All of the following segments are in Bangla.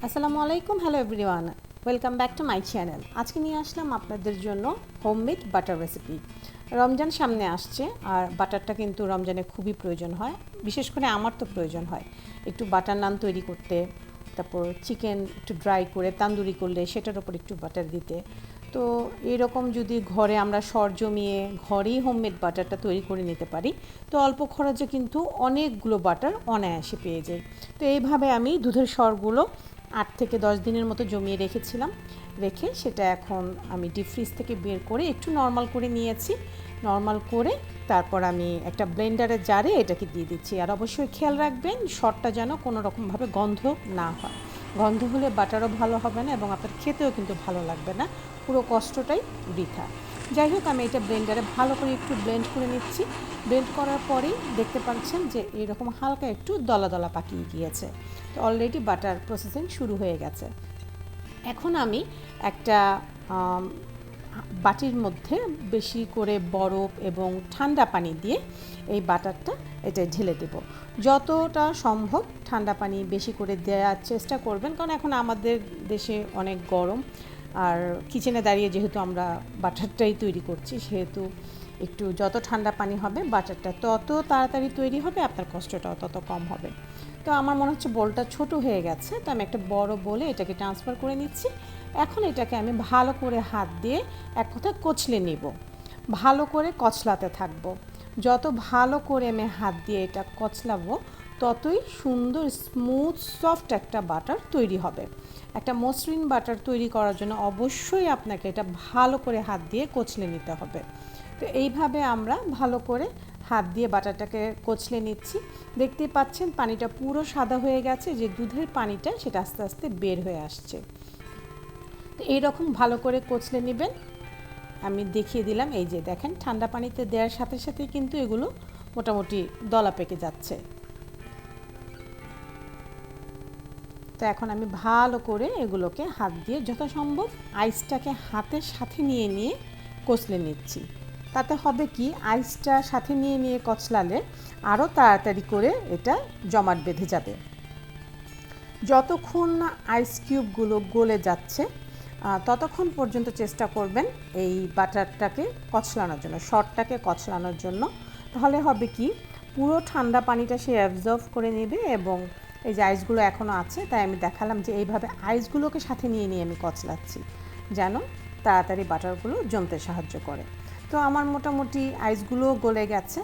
আসসালামু আলাইকুম, hello everyone, welcome back to my channel. আজকে নিয়ে আসলাম আপনাদের জন্য হোমমেড বাটার রেসিপি। রমজান সামনে আসছে আর বাটারটা কিন্তু রমজানে খুবই প্রয়োজন হয়, বিশেষ করে আমার তো প্রয়োজন হয় একটু বাটার নান তৈরি করতে, তারপর চিকেন একটু ড্রাই করে তান্দুরি করলে সেটার ওপর একটু বাটার দিতে। তো এরকম যদি ঘরে আমরা সর জমিয়ে ঘরেই হোমমেড বাটারটা তৈরি করে নিতে পারি তো অল্প খরচে কিন্তু অনেকগুলো বাটার অনায়াসে পেয়ে যাই। তো এইভাবে আমি দুধের সরগুলো 8 থেকে 10 দিনের মতো জমিয়ে রেখেছিলাম। রেখে সেটা এখন আমি ডিপ ফ্রিজ থেকে বের করে একটু নর্মাল করে নিয়েছি। নর্মাল করে তারপর আমি একটা ব্লেন্ডারের জারে এটাকে দিয়ে দিচ্ছি। আর অবশ্যই খেয়াল রাখবেন সরটা যেন কোনো রকমভাবে গন্ধ না হয়। গন্ধ হলে বাটারও ভালো হবে না এবং আপনার খেতেও কিন্তু ভালো লাগবে না, পুরো কষ্টটাই বৃথা। যাই হোক, আমি এটা ব্লেন্ডারে ভালো করে একটু ব্লেন্ড করে নিচ্ছি। ব্লেন্ড করার পরেই দেখতে পাচ্ছেন যে এরকম হালকা একটু দলা দলা পাকিয়ে গিয়েছে। তো অলরেডি বাটার প্রসেসিং শুরু হয়ে গেছে। এখন আমি একটা বাটির মধ্যে বেশি করে বরফ এবং ঠান্ডা পানি দিয়ে এই বাটারটা এটা ঢেলে দেব। যতটা সম্ভব ঠান্ডা পানি বেশি করে দেওয়ার চেষ্টা করবেন, কারণ এখন আমাদের দেশে অনেক গরম। আর কিচেনে দাঁড়িয়ে যেহেতু আমরা বাটারটাই তৈরি করছি, সেহেতু একটু যত ঠান্ডা পানি হবে বাটারটা তত তাড়াতাড়ি তৈরি হবে, আপনার কষ্টটাও তত কম হবে। তো আমার মনে হচ্ছে বোলটা ছোট হয়ে গেছে, তো আমি একটা বড় বোলে এটাকে ট্রান্সফার করে নিচ্ছি। এখন এটাকে আমি ভালো করে হাত দিয়ে এক কথায় কচলে নিব, ভালো করে কচলাতে থাকবো। যত ভালো করে আমি হাত দিয়ে এটা কচলাবো ততই সুন্দর স্মুথ সফট একটা বাটার তৈরি হবে। একটা মসৃণ বাটার তৈরি করার জন্য অবশ্যই আপনাকে এটা ভালো করে হাত দিয়ে কচলে নিতে হবে। তো এইভাবে আমরা ভালো করে হাত দিয়ে বাটারটাকে কচলে নিচ্ছি। দেখতেই পাচ্ছেন পানিটা পুরো সাদা হয়ে গেছে, যে দুধের পানিটা সেটা আস্তে আস্তে বের হয়ে আসছে। তো এইরকম ভালো করে কচলে নেবেন। আমি দেখিয়ে দিলাম, এই যে দেখেন ঠান্ডা পানিতে দেওয়ার সাথে সাথেই কিন্তু এগুলো মোটামুটি দলা পেকে যাচ্ছে। তো এখন আমি ভালো করে এগুলোকে হাত দিয়ে যথাসম্ভব আইসটাকে হাতের সাথে নিয়ে নিয়ে কচলে নিচ্ছি। তাতে হবে কি, আইসটা সাথে নিয়ে নিয়ে কচলালে আরও তাড়াতাড়ি করে এটা জমাট বেঁধে যাবে। যতক্ষণ না আইস কিউবগুলো গলে যাচ্ছে ততক্ষণ পর্যন্ত চেষ্টা করবেন এই বাটারটাকে কচলানোর জন্য, শর্টটাকে কচলানোর জন্য। তাহলে হবে কি, পুরো ঠান্ডা পানিটা সে অ্যাবজর্ব করে নেবে এবং এই যে আইসগুলো এখনও আছে, তাই আমি দেখালাম যে এইভাবে আইসগুলোকে সাথে নিয়ে নিয়ে আমি কচলাচ্ছি যেন তাড়াতাড়ি বাটারগুলো জমতে সাহায্য করে। তো আমার মোটামুটি আইসগুলো গলে গেছে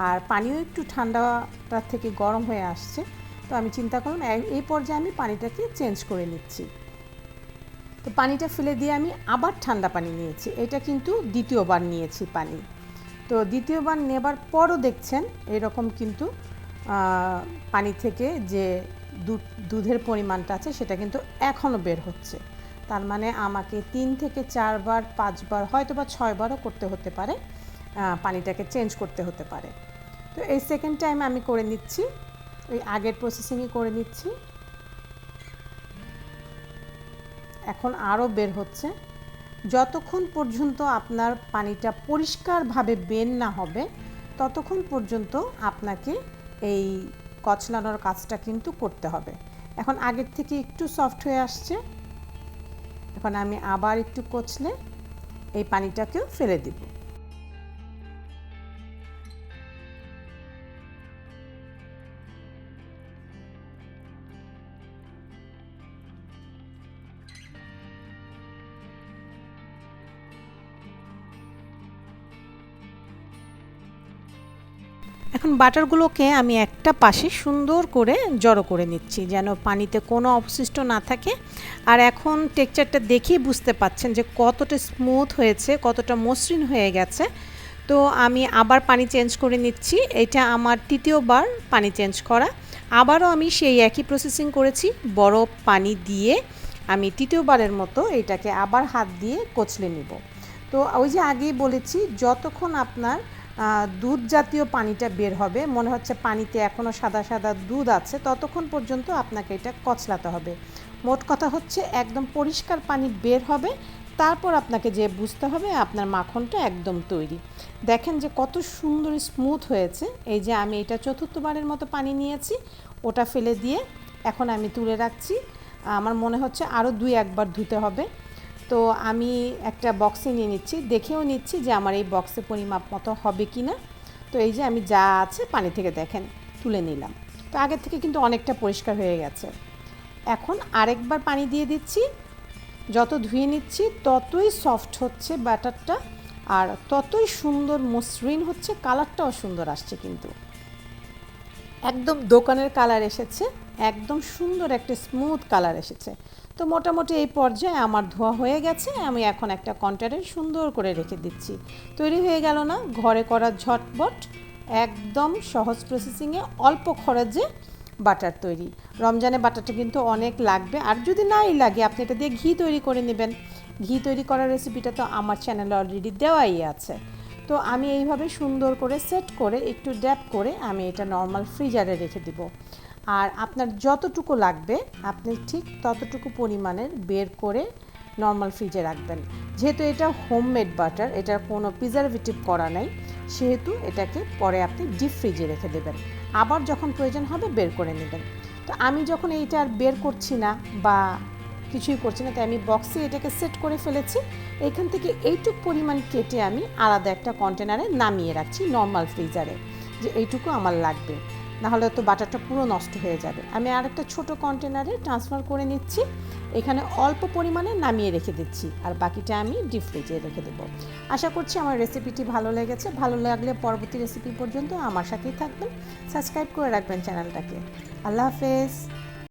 আর পানিও একটু ঠান্ডাটার থেকে গরম হয়ে আসছে। তো আমি চিন্তা করলাম এই পর্যায়ে আমি পানিটাকে চেঞ্জ করে নিচ্ছি। তো পানিটা ফেলে দিয়ে আমি আবার ঠান্ডা পানি নিয়েছি, এটা কিন্তু দ্বিতীয়বার নিয়েছি পানি। তো দ্বিতীয়বার নেবার পরও দেখছেন এরকম কিন্তু পানি থেকে যে দুধের পরিমাণটা আছে সেটা কিন্তু এখনও বের হচ্ছে। তার মানে আমাকে 3 থেকে 4 বার 5 বার হয়তো বা 6 বারও করতে হতে পারে, পানিটাকে চেঞ্জ করতে হতে পারে। তো এই সেকেন্ড টাইম আমি করে নিচ্ছি, ওই আগের প্রসেসিংই করে নিচ্ছি। এখন আরও বের হচ্ছে। যতক্ষণ পর্যন্ত আপনার পানিটা পরিষ্কারভাবে বের না হবে ততক্ষণ পর্যন্ত আপনাকে এই কচলানোর কাজটা কিন্তু করতে হবে। এখন আগের থেকে একটু সফট হয়ে আসছে। এখন আমি আবার একটু কচলে এই পানিটাকেও ফেলে দিব। এখন বাটারগুলোকে আমি একটা পাশে সুন্দর করে জড়ো করে নিচ্ছি যেন পানিতে কোনো অবশিষ্ট না থাকে। আর এখন টেক্সচারটা দেখেই বুঝতে পাচ্ছেন যে কতটা স্মুথ হয়েছে, কতটা মসৃণ হয়ে গেছে। তো আমি আবার পানি চেঞ্জ করে নিচ্ছি, এটা আমার তৃতীয়বার পানি চেঞ্জ করা। আবারও আমি সেই একই প্রসেসিং করেছি, বরফ পানি দিয়ে আমি তৃতীয়বারের মতো এটাকে আবার হাত দিয়ে কচলে নিব। তো ওই যে আগেই বলেছি, যতক্ষণ আপনার দুধ জাতীয় পানিটা বের হবে, মনে হচ্ছে পানিতে এখনও সাদা সাদা দুধ আছে, ততক্ষণ পর্যন্ত আপনাকে এটা কচলাতে হবে। মোট কথা হচ্ছে একদম পরিষ্কার পানি বের হবে, তারপর আপনাকে যে বুঝতে হবে আপনার মাখনটা একদম তৈরি। দেখেন যে কত সুন্দর স্মুথ হয়েছে। এই যে আমি এটা চতুর্থবারের মতো পানি নিয়েছি, ওটা ফেলে দিয়ে এখন আমি তুলে রাখছি। আমার মনে হচ্ছে আরও 2-1 বার ধুতে হবে। তো আমি একটা বক্সে নিয়ে নিচ্ছি, দেখেও নিচ্ছি যে আমার এই বক্সে পরিমাপ মতো হবে কি না। তো এই যে আমি যা আছে পানি থেকে দেখেন তুলে নিলাম। তো আগের থেকে কিন্তু অনেকটা পরিষ্কার হয়ে গেছে। এখন আরেকবার পানি দিয়ে দিচ্ছি। যত ধুয়ে নিচ্ছি ততই সফট হচ্ছে ব্যাটারটা, আর ততই সুন্দর মসৃণ হচ্ছে, কালারটাও সুন্দর আসছে, কিন্তু একদম দোকানের কালার এসেছে, একদম সুন্দর একটা স্মুথ কালার এসেছে। তো মোটামুটি এই পর্যায়ে আমার ধোয়া হয়ে গেছে। আমি এখন একটা কন্টেনারে সুন্দর করে রেখে দিচ্ছি। তৈরি হয়ে গেল না ঘরে করা ঝটপট, একদম সহজ প্রসেসিংয়ে অল্প খরচে বাটার তৈরি। রমজানে বাটারটা কিন্তু অনেক লাগবে, আর যদি নাই লাগে আপনি এটা দিয়ে ঘি তৈরি করে নেবেন। ঘি তৈরি করার রেসিপিটা তো আমার চ্যানেলে অলরেডি দেওয়াই আছে। তো আমি এইভাবে সুন্দর করে সেট করে একটু ড্যাপ করে আমি এটা নর্মাল ফ্রিজারে রেখে দিব। আর আপনার যতটুকু লাগবে আপনি ঠিক ততটুকু পরিমাণের বের করে নর্মাল ফ্রিজে রাখবেন। যেহেতু এটা হোমমেড বাটার, এটার কোনো প্রিজারভেটিভ করা নাই, সেহেতু এটাকে পরে আপনি ডিপ ফ্রিজে রেখে দেবেন, আবার যখন প্রয়োজন হবে বের করে নেবেন। তো আমি যখন এইটা আর বের করছি না বা কিছুই করছি না, তাই আমি বক্সে এটাকে সেট করে ফেলেছি। এখান থেকে এইটুক পরিমাণ কেটে আমি আলাদা একটা কন্টেনারে নামিয়ে রাখছি নর্মাল ফ্রিজারে, যে এইটুকু আমার লাগবে, নাহলে তো বাটারটা পুরো নষ্ট হয়ে যাবে। আমি আরেকটা ছোট কন্টেনারে ট্রান্সফার করে নিচ্ছি, এখানে অল্প পরিমাণে নামিয়ে রেখে দিচ্ছি, আর বাকিটা আমি ডিপ ফ্রিজে রেখে দেবো। আশা করছি আমার রেসিপিটি ভালো লেগেছে। ভালো লাগলে পরবর্তী রেসিপি পর্যন্ত আমার সাথেই থাকবেন, সাবস্ক্রাইব করে রাখবেন চ্যানেলটাকে। আল্লাহ হাফেজ।